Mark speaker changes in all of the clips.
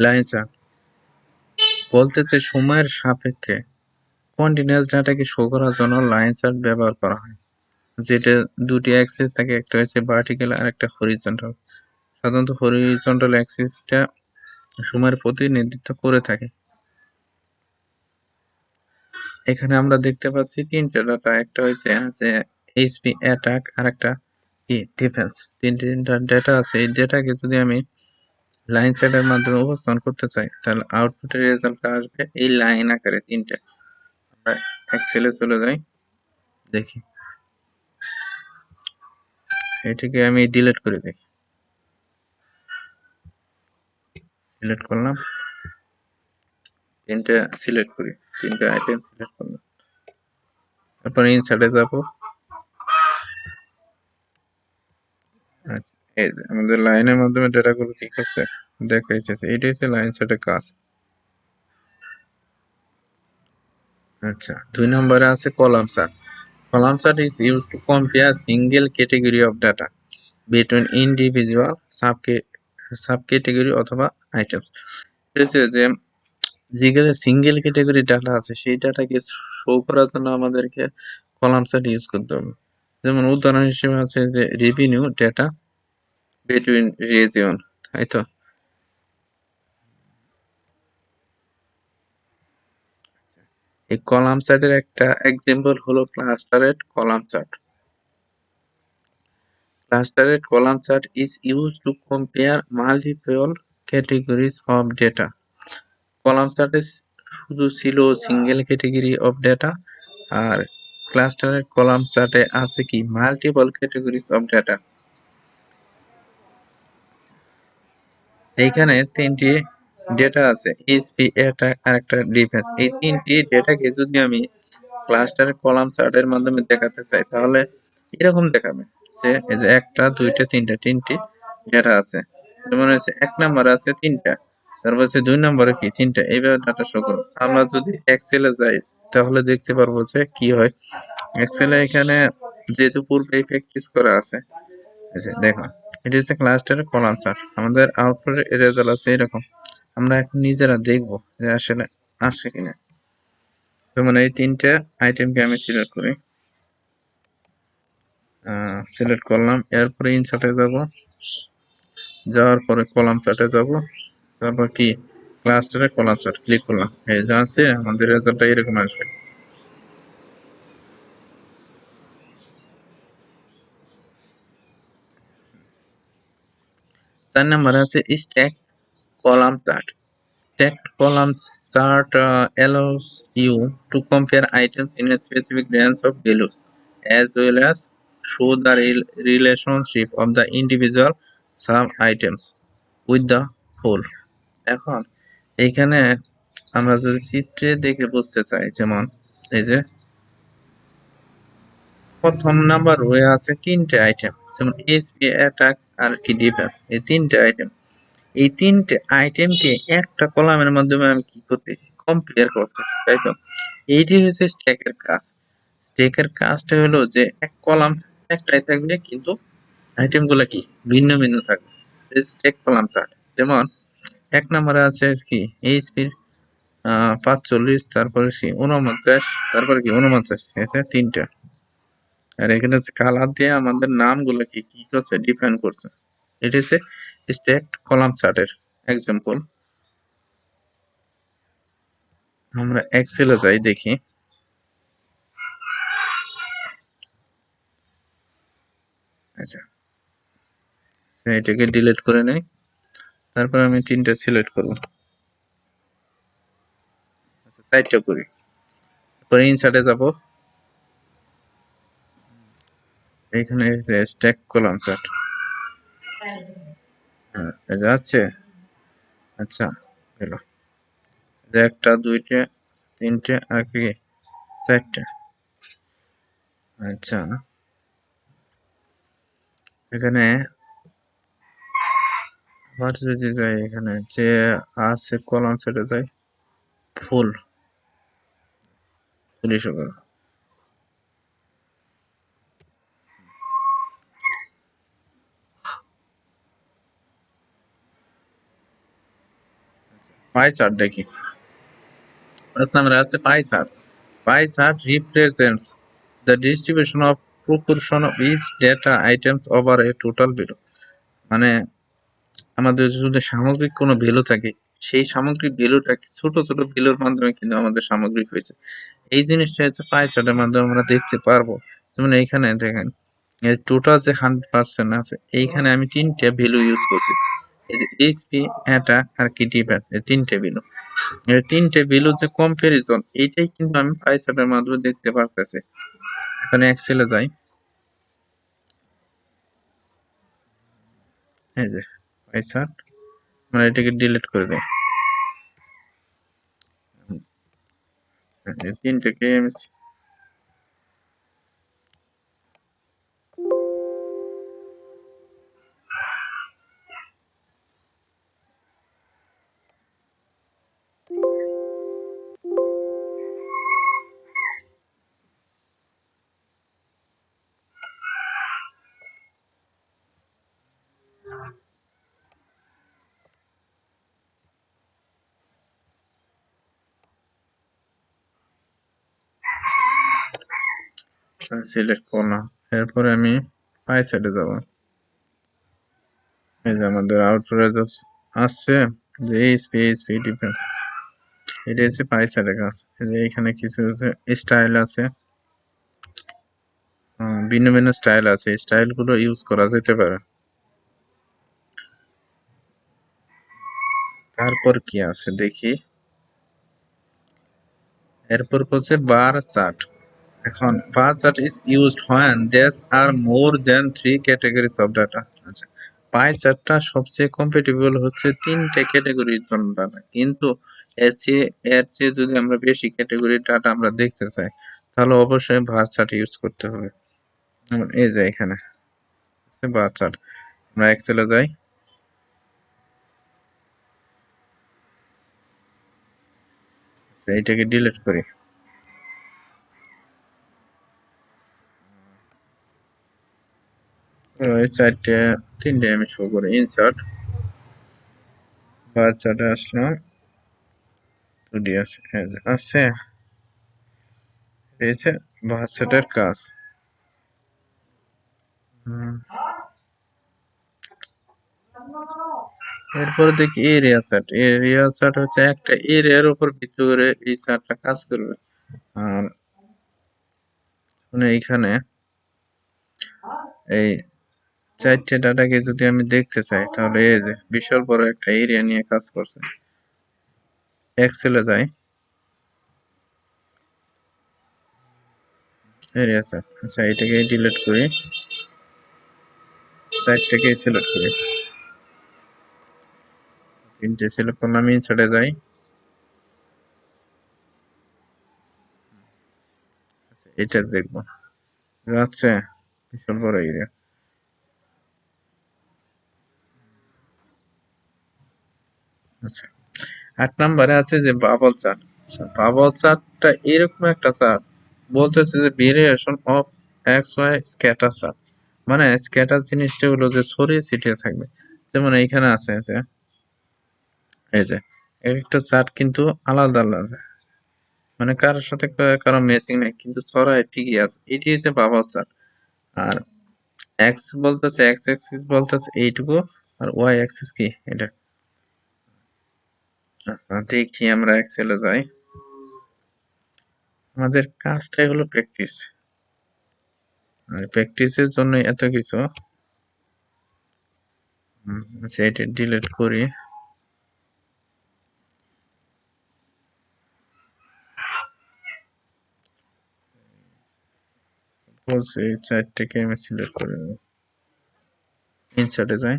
Speaker 1: Line chart বলতেছে সময়ের সাপেক্ষে কন্টিনিউয়াস ডাটাকে শো করার জন্য লাইন চার্ট ব্যবহার করা হয়, যেটা দুটি অ্যাক্সিস থাকে, একটা হচ্ছে ভার্টিক্যাল আর একটা হরিজন্টাল। সাধারণত হরিজন্টাল অ্যাক্সিসটা সময়ের প্রতিনিধিত্ব করে থাকে। এখানে আমরা দেখতে পাচ্ছি তিনটা ডাটা, একটা হচ্ছে যে এইচপি অ্যাটাক আর একটা কি ডিফেন্স। তিনটা ডেটা আছে। এই ডেটাকে যদি আমি লাইন চার্টের মাধ্যমে উপস্থাপন করতে চাই তাহলে আউটপুটের রেজাল্টটা আসবে এই লাইন আকারে তিনটা। আমরা এক্সেলে চলে যাই, দেখি এটাকে আমি ডিলিট করে দিই। ডিলিট করলাম, তিনটা সিলেক্ট করি, তিনটা আইটেম সিলেক্ট করলাম, তারপর ইনসার্টে যাব। আচ্ছা, এই যে আমাদের লাইনের মাধ্যমে ডেটাগুলো কি করছে দেখাইছে, এটা হচ্ছে লাইন চার্টের কাজ। আচ্ছা, 2 নম্বরে আছে column chart. Column chart is used to compare single category of data between individual subcategory অথবা items। হচ্ছে যে যেগুলো সিঙ্গেল ক্যাটাগরি ডাটা আছে সেই ডাটাকে শো করার জন্য আমাদেরকে কলাম চার্ট ইউজ করতে হবে। যেমন উদাহরণ হিসেবে আছে যে রেভিনিউ ডেটা বিটুইন রিজিয়ন, তাই তো। এই কলাম চার্টের একটা এক্সাম্পল হলো clustered column chart. Clustered column chart is used to compare multiple categories of data. Column চার্টে শুধু ছিল সিঙ্গেল ক্যাটাগরি অফ ডেটা, আর ক্লাস্টারেড কলাম চার্টে আছে কি মাল্টিপল ক্যাটাগরিজ অফ ডেটা। এইখানে তিনটি ডেটা আছে, এইচপি এটা আর একটা ডিফেন্স। এই তিনটি ডেটাকে যদি আমি ক্লাস্টারেড কলাম চার্টের মাধ্যমে দেখাতে চাই তাহলে এরকম দেখাবে যে এই যে একটা দুইটা তিনটা, তিনটি ডেটা আছে। যেমন হচ্ছে 1 নম্বরে আছে 3টা, তারপর হচ্ছে 2 নম্বরে কি 3টা, এইভাবে ডাটা শো করবে। আমরা যদি এক্সেলে যাই তাহলে দেখতে পারবো যে কি হয়। এক্সেলে এখানে যেহেতু পূর্বেই প্র্যাকটিস করা আছে, এই যে দেখো এটা হচ্ছে ক্লাস্টারের কলাম চার্ট। আমাদের আউটপুটের রেজাল্ট আছে এরকম। আমরা এখন নিজেরা দেখবো যে আসলে আসে কিনা। যেমন এই তিনটে আইটেমকে আমি সিলেক্ট করি, সিলেক্ট করলাম, এরপরে ইনসার্টে যাব, যাওয়ার পরে কলাম চার্টে যাব, তারপর কি ক্লাস্টারে কলাম চার্ট ক্লিক করলাম। এই যে আছে আমাদের রেজাল্টটা এরকম আসবে। 4 নম্বরে আছে stack column chart. Stacked column chart allows you to compare items in a specific range of values as well as show the relationship of the individual sub-items with the whole। এখন এইখানে আমরা যদি চিত্রে দেখে বুঝতে চাই, যেমন এই যে প্রথম নাম্বার রয়ে আছে তিনটে আইটেম, যেমন এসপি অ্যাটাক আর কি ডিফেন্স, এই তিনটে আইটেম। এই তিনটে আইটেমকে একটা কলামের মাধ্যমে আমি কি করতেছি কম্পেয়ার করতেছি, তাই তো। এইটি হচ্ছে স্ট্যাকের কাজ। স্ট্যাকের কাজটা হলো যে এক কলাম একটাই থাকবে কিন্তু আইটেমগুলো কি ভিন্ন ভিন্ন থাকবে। Stack column chart. যেমন 1 নম্বরে আছে কি এইচপি 45, তারপরে কি 49, তারপরে কি 49, আছে তিনটা। আর এখানে কালার দিয়ে আমাদের নামগুলো কি কি করছে ডিফাইন করছে। এটা হচ্ছে স্ট্যাকড কলাম চার্টের এক্সাম্পল। আমরা এক্সেলে যাই দেখি। আচ্ছা, এটাকে ডিলিট করে নেই, তারপর আমি তিনটা সিলেক্ট করব। আচ্ছা, চারটা করি, তারপরে ইনসার্টে যাব, এখানে এসে স্ট্যাক কলাম চার্ট যাচ্ছে। আচ্ছা, হলো একটা দুইটা তিনটে আর কি চারটা। আচ্ছা, এখানে আবার যদি যাই, এখানে যে আছে কলাম চার্টে যাই, ফুল পুলিশ। পাই চার্ট দেখি। 5 নম্বরে আছে pie chart. Pie chart represents the distribution of proportion of each data items over a total value। মানে আমাদের যদি সামগ্রিক কোনো ভ্যালু থাকে, সেই সামগ্রিক ভ্যালুটাকে ছোট ছোট ভ্যালুর মাধ্যমে কিন্তু আমাদের সামগ্রিক হয়েছে। এই জিনিসটা হচ্ছে পাই চার্টের মাধ্যমে আমরা দেখতে পারবো। যেমন এইখানে দেখেন, টোটাল যে 100% আছে, এইখানে আমি 3টে ভ্যালু ইউজ করছি। এই যে এইচপি, অ্যাটাক আর কি ডিফেন্স, এই 3টে ভ্যালু। এই 3টে ভ্যালু যে কম্পারিজন, এইটাই কিন্তু আমি পাই চার্টের মাধ্যমে দেখতে পারতেছি। এখানে এক্সেলে যাই, এই যে পাই চার্ট, মানে এটাকে ডিলিট করে দেয়। এই 3টাকে আমি সিলেক্ট করলাম। এরপরে আমি পাই চার্টে যাব। এই যে আমাদের আউটপুট আসছে যে এইচপি ডিফেন্স, এটা হচ্ছে পাই চার্টের কাজ। এই যে এখানে কিছু স্টাইল আছে, ভিন্ন ভিন্ন স্টাইল আছে, স্টাইল গুলো ইউজ করা যেতে পারে। তারপর কি আছে দেখি, এরপর হচ্ছে বার চার্ট। এখন bar chart is used when there are more than 3 categories of data. আচ্ছা, পাই চার্টটা সবচেয়ে কম্পেটিবল হচ্ছে 3টে ক্যাটাগরির জন্য ডাটা, কিন্তু এর চেয়ে যদি আমরা বেশি ক্যাটাগরির ডাটা আমরা দেখতে চাই, তাহলে অবশ্যই বার চার্ট ইউজ করতে হবে। যেমন এই যে এখানে বার চার্ট, আমরা এক্সেলে যাই, এইটাকে ডিলিট করি। ওই 3টে আমি শো করি। ইনসার্ট, বার চার্টে আসলাম, 2D আছে পেয়েছে বার চার্টের কাজ। হুম, এরপরে দেখি এরিয়া চার্ট। এরিয়া চার্ট হচ্ছে একটা এরিয়ার উপর ভিত্তি করে এই চার্টটা কাজ করবে। আর মানে এইখানে এই 4টে ডাটাকে যদি আমি দেখতে চাই, তাহলে এই যে বিশাল বড় একটা এরিয়া নিয়ে কাজ করছে। এক্সেলে যাই, এরিয়া চার্ট। আচ্ছা, এটাকে ডিলিট করি, 4টাকে সিলেক্ট করি। 3টে সিলেক্ট করলাম, ইনসার্টে যাই, এটা দেখবো। আচ্ছা, বিশাল বড় এরিয়া। আচ্ছা, 8 নম্বরে আছে যে বাবল চার্ট। বাবল চার্টটা এরকম একটা চার্ট, বলতেছে যে variation of X Y scatter chart. মানে স্ক্যাটার জিনিসটা হলো যে ছড়িয়ে ছিটিয়ে থাকবে। যেমন এইখানে আছে যে এই যে একটা চার্ট কিন্তু আলাদা আলাদা, মানে কারোর সাথে কারো ম্যাচিং নেই, কিন্তু ছড়ায় ঠিকই আছে। এটি হচ্ছে বাবল চার্ট। আর এক্স বলতেছে, এক্স অ্যাক্সিস বলতেছে এইটুকু, আর ওয়াই অ্যাক্সিস কি এটা। আচ্ছা, দেখি আমরা এক্সেলে যাই। আমাদের কাজটাই হলো প্র্যাকটিস, আর প্র্যাকটিসের জন্য এত কিছু। আচ্ছা, এটা ডিলিট করি। বলছে এই 4টাকে আমি সিলেক্ট করে নেব। ইনসার্টে যাই,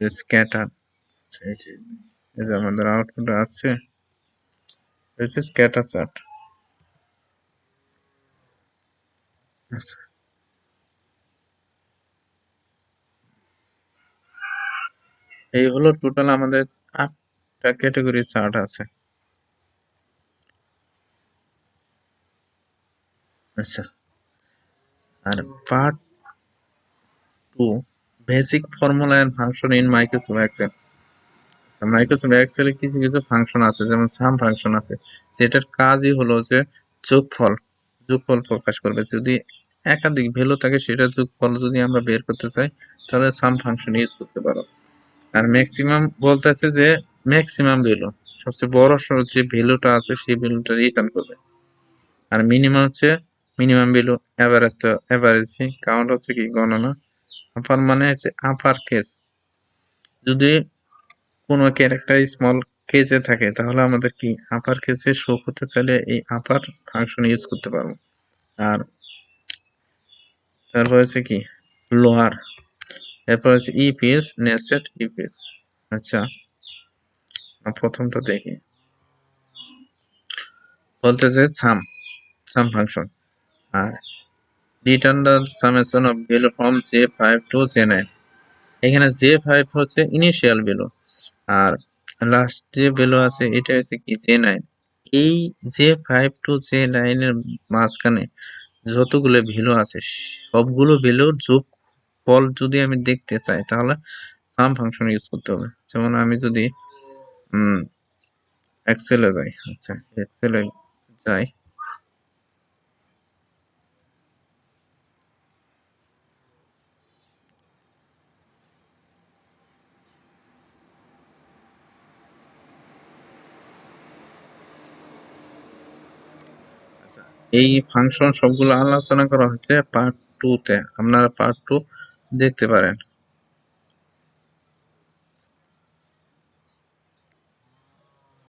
Speaker 1: স্ক্যাটার। আচ্ছা, এই যে আমাদের আউটপুট আছে, হচ্ছে স্ক্যাটার চার্ট। আচ্ছা, এই হলো টোটাল আমাদের 8টা ক্যাটাগরি চার্ট আছে। আচ্ছা, আর part 2, basic formula and function in Microsoft Excel. Microsoft এক্সেলে কিছু কিছু ফাংশন আছে, যেমন সাম ফাংশন আছে, যেটার কাজই হলো যে যোগফল যোগফল প্রকাশ করবে। যদি একাধিক ভ্যালু থাকে সেটা যোগফল যদি আমরা বের করতে চাই তাহলে সাম ফাংশন ইউজ করতে পারো। আর ম্যাক্সিমাম বলতেছে যে ম্যাক্সিমাম ভ্যালু, সবচেয়ে বড় যে ভ্যালুটা আছে সেই ভ্যালুটা রিটার্ন করবে। আর মিনিমাম হচ্ছে মিনিমাম ভ্যালু, এভারেজ তো এভারেজ, কাউন্ট হচ্ছে কি গণনা, আপার মানে হচ্ছে আপার কেস। যদি কোনো ক্যারেক্টার স্মল কেসে থাকে তাহলে আমাদের কি আপার কেসে শো করতে চাইলে এই আপার ফাংশন ইউজ করতে পারবো। আর তারপর হচ্ছে কি লোয়ার, এরপর হচ্ছে ইপিএস, নেস্টেড ইপিএস। আচ্ছা, প্রথমটা দেখি, বলতেছে সাম সাম ফাংশন আর return the summation of value from J5 to J9। এখানে J5 হচ্ছে ইনিশিয়াল ভ্যালু আর লাস্ট যে ভ্যালু আছে এটা হচ্ছে কি J9। এই J5 টু J9 এর মাঝখানে যতগুলো ভ্যালু আছে সবগুলো ভ্যালুর যোগফল যদি আমি দেখতে চাই তাহলে সাম ফাংশন ইউজ করতে হবে। যেমন আমি যদি এক্সেলে যাই, আচ্ছা এক্সেলে যাই, আচ্ছা এই ফাংশন সবগুলো আলোচনা করা হচ্ছে পার্ট 2 তে, আপনারা পার্ট 2 দেখতে পারেন।